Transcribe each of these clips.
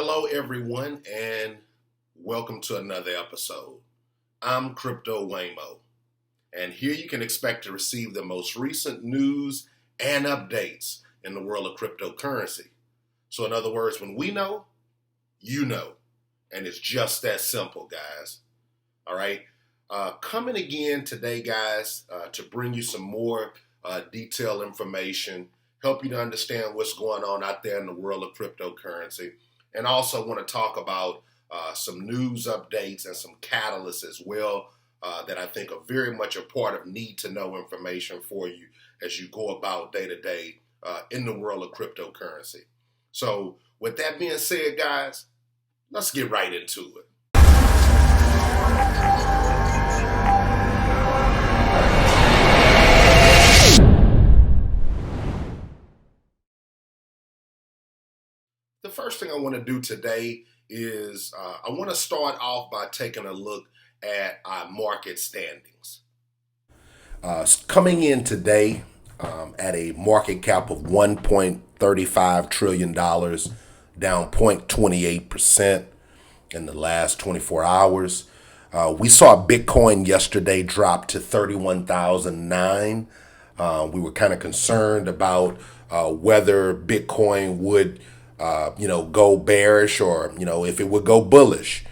Hello, everyone, and welcome to another episode. I'm Crypto Waymo, and here you can expect to receive the most recent news and updates in the world of cryptocurrency. So, in other words, when we know, you know, and it's just that simple, guys. All right. Coming again today, guys, to bring you some more detailed information, help you to understand what's going on out there in the world of cryptocurrency. And also want to talk about some news updates and some catalysts as well that I think are very much a part of need to know information for you as you go about day to day in the world of cryptocurrency. So with that being said, guys, let's get right into it. The first thing I want to do today is I want to start off by taking a look at our market standings. Coming in today at a market cap of $1.35 trillion, down 0.28% in the last 24 hours. We saw Bitcoin yesterday drop to 31,009. We were kind of concerned about whether Bitcoin would go bearish or, if it would go bullish.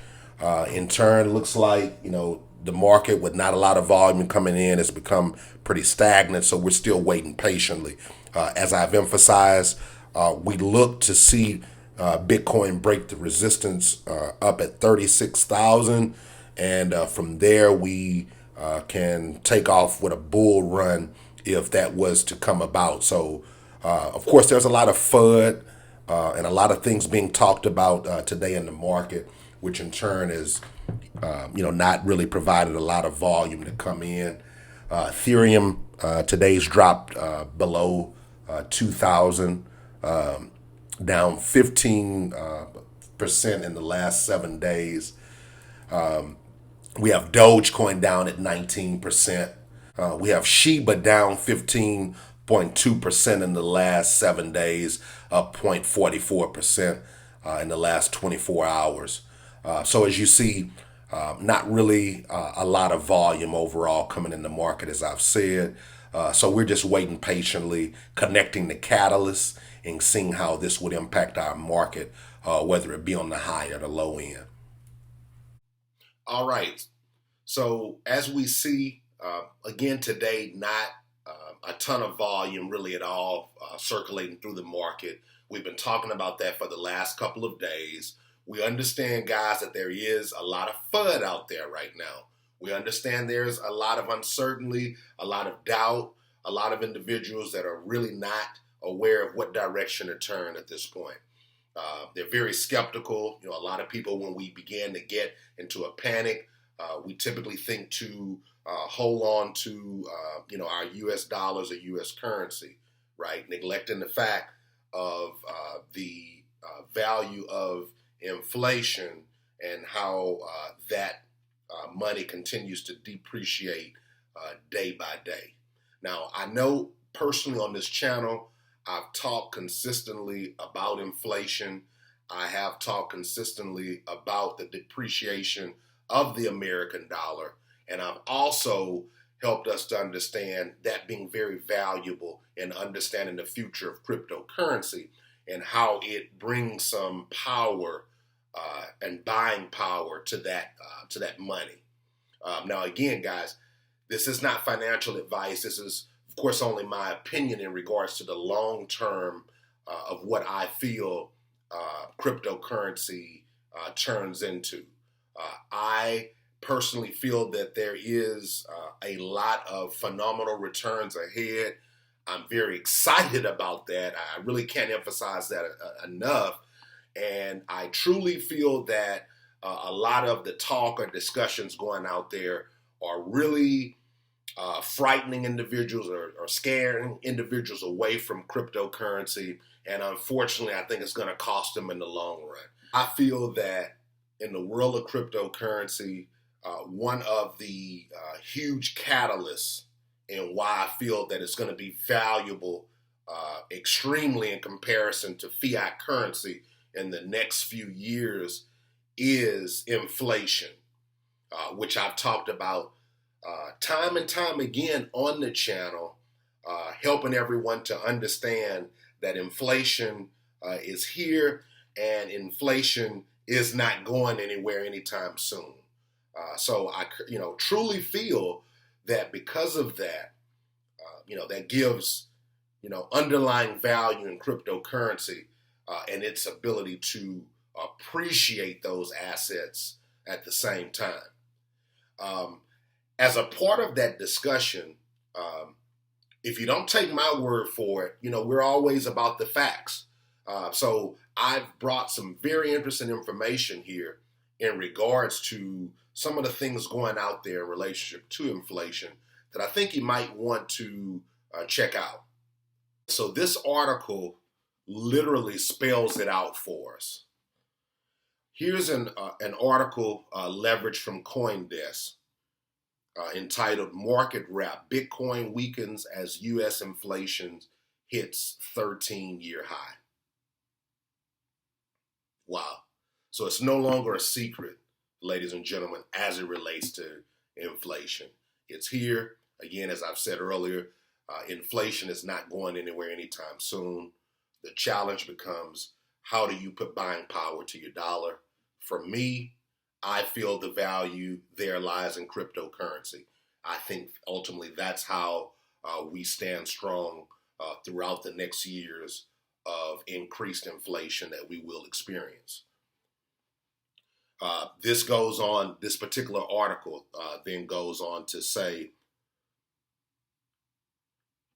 In turn, looks like, the market with not a lot of volume coming in has become pretty stagnant. So we're still waiting patiently. As I've emphasized, we look to see Bitcoin break the resistance up at 36,000. And from there, we can take off with a bull run if that was to come about. So, of course, there's a lot of FUD and a lot of things being talked about today in the market, which in turn is, not really provided a lot of volume to come in. Ethereum today's dropped below 2,000, down 15% in the last 7 days. We have Dogecoin down at 19%. We have Shiba down 15.2% in the last 7 days, up 0.44% in the last 24 hours. So as you see, not really a lot of volume overall coming in the market, as I've said. So we're just waiting patiently, connecting the catalysts and seeing how this would impact our market, whether it be on the high or the low end. All right. So as we see, again today, not a ton of volume really at all circulating through the market. We've been talking about that for the last couple of days. We understand, guys, that there is a lot of FUD out there right now. We understand there's a lot of uncertainty, a lot of doubt, a lot of individuals that are really not aware of what direction to turn at this point. They're very skeptical. A lot of people, when we begin to get into a panic, we typically think to hold on to, our U.S. dollars or U.S. currency, right? Neglecting the fact of the value of inflation and how that money continues to depreciate day by day. Now, I know personally on this channel, I've talked consistently about inflation. I have talked consistently about the depreciation of the American dollar. And I've also helped us to understand that being very valuable in understanding the future of cryptocurrency and how it brings some power and buying power to that money. Now, again, guys, this is not financial advice. This is, of course, only my opinion in regards to the long term of what I feel cryptocurrency turns into. I personally feel that there is a lot of phenomenal returns ahead. I'm very excited about that. I really can't emphasize that enough. And I truly feel that a lot of the talk or discussions going out there are really frightening individuals or scaring individuals away from cryptocurrency. And unfortunately, I think it's going to cost them in the long run. I feel that in the world of cryptocurrency, one of the huge catalysts and why I feel that it's going to be valuable extremely in comparison to fiat currency in the next few years is inflation, which I've talked about time and time again on the channel, helping everyone to understand that inflation is here and inflation is not going anywhere anytime soon. So I, truly feel that because of that, that gives, underlying value in cryptocurrency and its ability to appreciate those assets at the same time. As a part of that discussion, if you don't take my word for it, we're always about the facts. So I've brought some very interesting information here in regards to some of the things going out there in relationship to inflation that I think you might want to check out. So this article literally spells it out for us. Here's an article leveraged from CoinDesk entitled "Market Wrap: Bitcoin Weakens as U.S. Inflation Hits 13-Year High." Wow. So it's no longer a secret, ladies and gentlemen, as it relates to inflation. It's here. Again, as I've said earlier, inflation is not going anywhere anytime soon. The challenge becomes, how do you put buying power to your dollar? For me, I feel the value there lies in cryptocurrency. I think ultimately that's how we stand strong throughout the next years of increased inflation that we will experience. This particular article then goes on to say,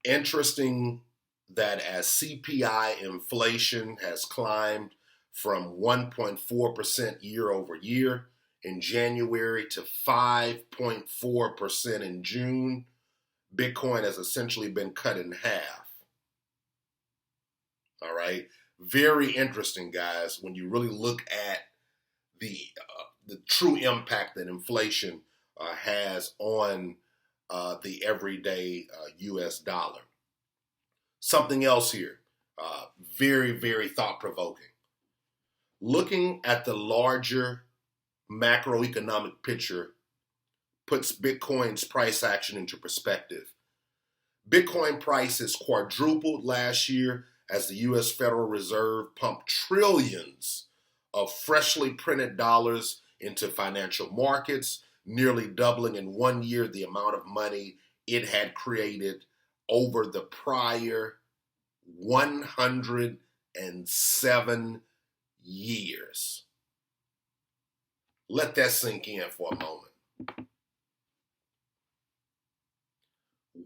interesting that as CPI inflation has climbed from 1.4% year over year in January to 5.4% in June, Bitcoin has essentially been cut in half. All right. Very interesting, guys, when you really look at the true impact that inflation has on the everyday U.S. dollar. Something else here, very, very thought-provoking. Looking at the larger macroeconomic picture puts Bitcoin's price action into perspective. Bitcoin prices quadrupled last year as the U.S. Federal Reserve pumped trillions of freshly printed dollars into financial markets, nearly doubling in 1 year the amount of money it had created over the prior 107 years. Let that sink in for a moment.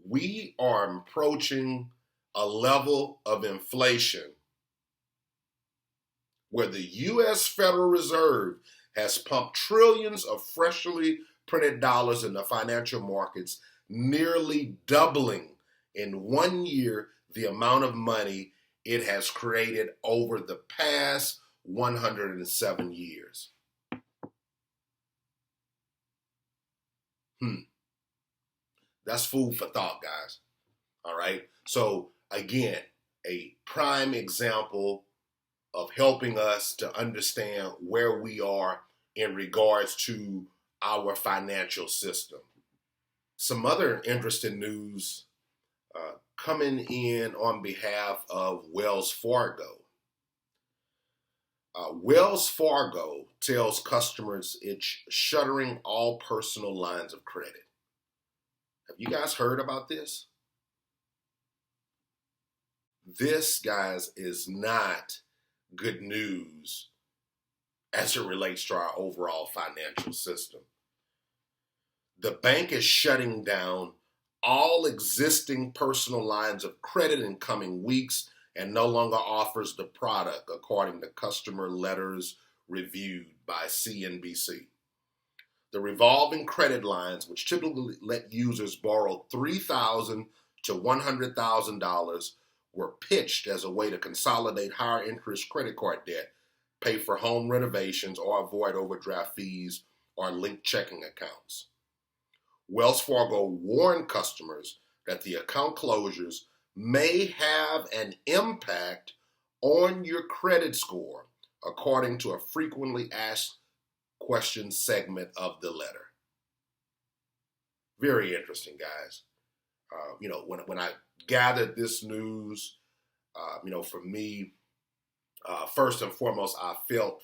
We are approaching a level of inflation where the U.S. Federal Reserve has pumped trillions of freshly printed dollars in the financial markets, nearly doubling in 1 year the amount of money it has created over the past 107 years. That's food for thought, guys. All right. So again, a prime example of helping us to understand where we are in regards to our financial system. Some other interesting news coming in on behalf of Wells Fargo. Wells Fargo tells customers it's shuttering all personal lines of credit. Have you guys heard about this? This, guys, is not good news as it relates to our overall financial system. The bank is shutting down all existing personal lines of credit in coming weeks and no longer offers the product, according to customer letters reviewed by CNBC. The revolving credit lines, which typically let users borrow $3,000 to $100,000, were pitched as a way to consolidate higher interest credit card debt, pay for home renovations, or avoid overdraft fees or linked checking accounts. Wells Fargo warned customers that the account closures may have an impact on your credit score, according to a frequently asked questions segment of the letter. Very interesting, guys. When I gathered this news, for me, first and foremost, I felt,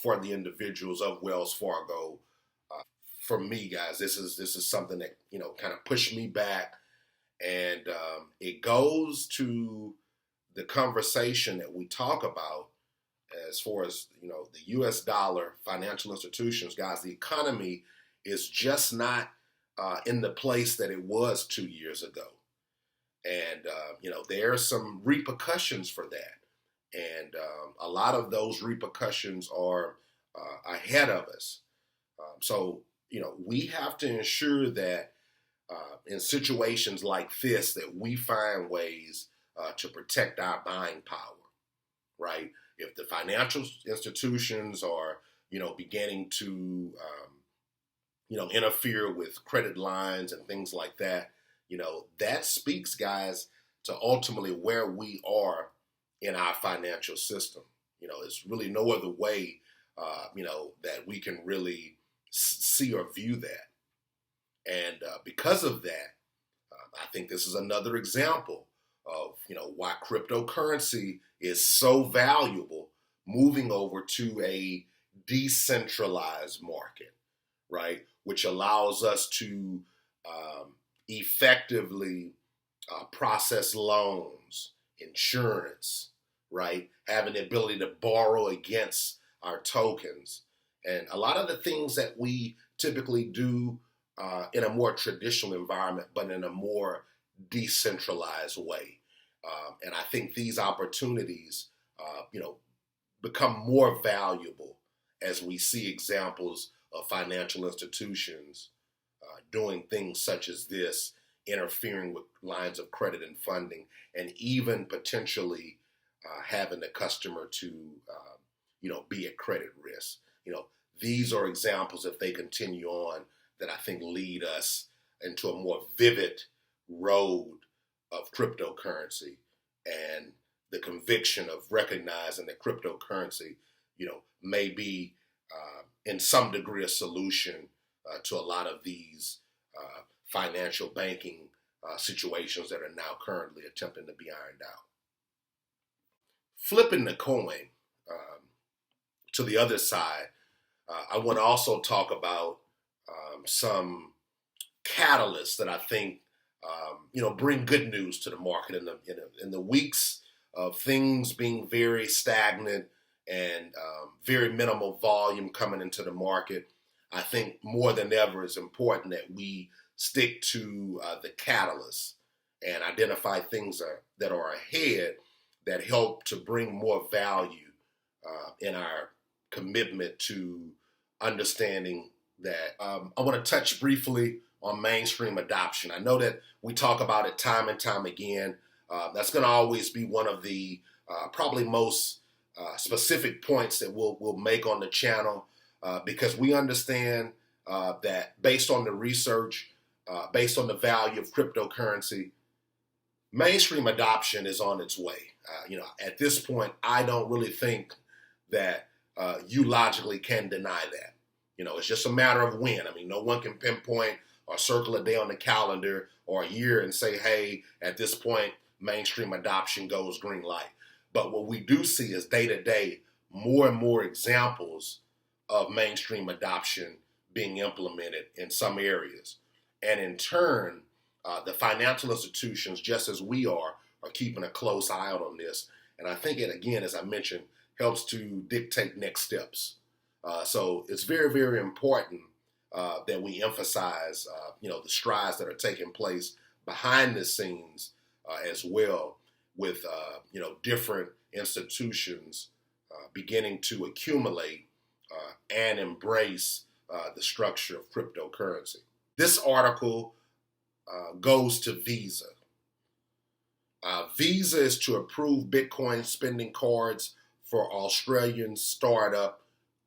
for the individuals of Wells Fargo. For me, guys, this is something that kind of pushed me back, and it goes to the conversation that we talk about as far as the U.S. dollar, financial institutions, guys. The economy is just not in the place that it was 2 years ago, and there are some repercussions for that. And a lot of those repercussions are ahead of us. So, we have to ensure that in situations like this, that we find ways to protect our buying power, right? If the financial institutions are, beginning to, interfere with credit lines and things like that, that speaks, guys, to ultimately where we are in our financial system. There's really no other way, that we can really see or view that. And because of that, I think this is another example of, why cryptocurrency is so valuable moving over to a decentralized market, right? Which allows us to effectively process loans, insurance, right? Having the ability to borrow against our tokens. And a lot of the things that we typically do in a more traditional environment, but in a more decentralized way. And I think these opportunities, become more valuable as we see examples of financial institutions doing things such as this, interfering with lines of credit and funding, and even potentially having the customer to, be at credit risk. These are examples, if they continue on, that I think lead us into a more vivid road of cryptocurrency, and the conviction of recognizing that cryptocurrency, may be in some degree a solution to a lot of these financial banking situations that are now currently attempting to be ironed out. Flipping the coin to the other side, I want to also talk about some catalysts that I think bring good news to the market in the weeks of things being very stagnant and very minimal volume coming into the market. I think more than ever it's important that we stick to the catalysts and identify things that are ahead that help to bring more value in our commitment to understanding that. I want to touch briefly on mainstream adoption. I know that we talk about it time and time again. That's going to always be one of the probably most specific points that we'll make on the channel, because we understand that based on the research, based on the value of cryptocurrency, mainstream adoption is on its way. At this point, I don't really think that you logically can deny that. It's just a matter of when. No one can pinpoint or circle a day on the calendar or a year and say, hey, at this point, mainstream adoption goes green light. But what we do see is day to day, more and more examples of mainstream adoption being implemented in some areas. And in turn, the financial institutions, just as we are keeping a close eye out on this. And I think it, again, as I mentioned, helps to dictate next steps. So it's very, very important that we emphasize, the strides that are taking place behind the scenes as well, with, different institutions beginning to accumulate and embrace the structure of cryptocurrency. This article goes to Visa. Visa is to approve Bitcoin spending cards for Australian startup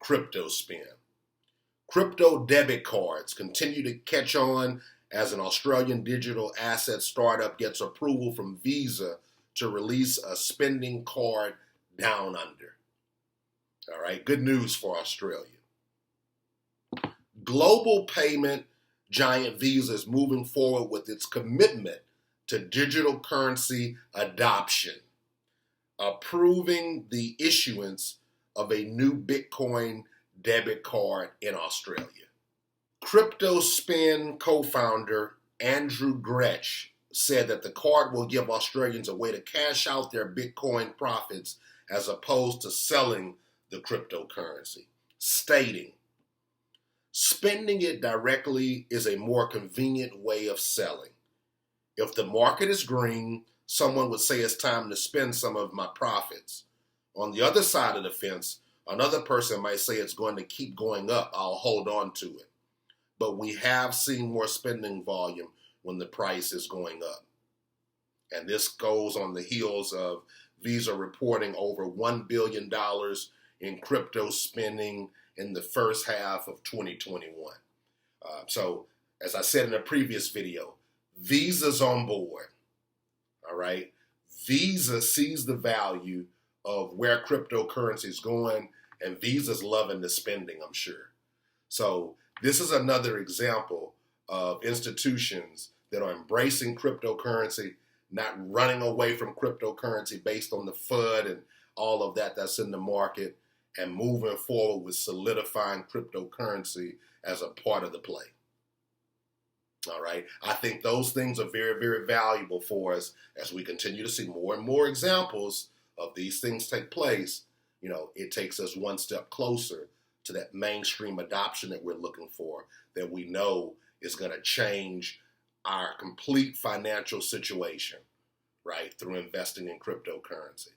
CryptoSpin. Crypto debit cards continue to catch on as an Australian digital asset startup gets approval from Visa to release a spending card down under. All right, good news for Australia. Global payment giant Visa is moving forward with its commitment to digital currency adoption, approving the issuance of a new Bitcoin debit card in Australia. CryptoSpin co-founder Andrew Gretsch said that the card will give Australians a way to cash out their Bitcoin profits as opposed to selling the cryptocurrency, stating, "Spending it directly is a more convenient way of selling. If the market is green, someone would say it's time to spend some of my profits. On the other side of the fence, another person might say it's going to keep going up. I'll hold on to it. But we have seen more spending volume when the price is going up." And this goes on the heels of Visa reporting over $1 billion in crypto spending in the first half of 2021. So, as I said in a previous video, Visa's on board, all right? Visa sees the value of where cryptocurrency is going, and Visa's loving the spending, I'm sure. So, this is another example of institutions that are embracing cryptocurrency, not running away from cryptocurrency based on the FUD and all of that that's in the market, and moving forward with solidifying cryptocurrency as a part of the play. All right. I think those things are very, very valuable for us as we continue to see more and more examples of these things take place. You know, it takes us one step closer to that mainstream adoption that we're looking for, that we know is going to change our complete financial situation, right, through investing in cryptocurrency.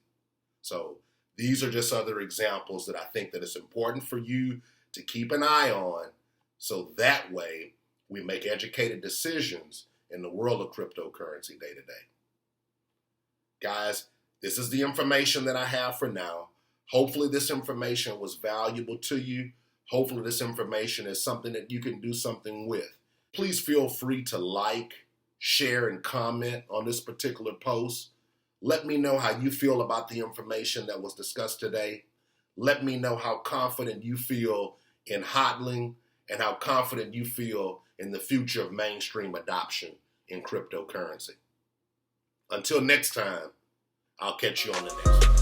So these are just other examples that I think that it's important for you to keep an eye on, so that way we make educated decisions in the world of cryptocurrency day to day. Guys, this is the information that I have for now. Hopefully this information was valuable to you. Hopefully this information is something that you can do something with. Please feel free to like, share, and comment on this particular post. Let me know how you feel about the information that was discussed today. Let me know how confident you feel in hodling and how confident you feel in the future of mainstream adoption in cryptocurrency. Until next time, I'll catch you on the next one.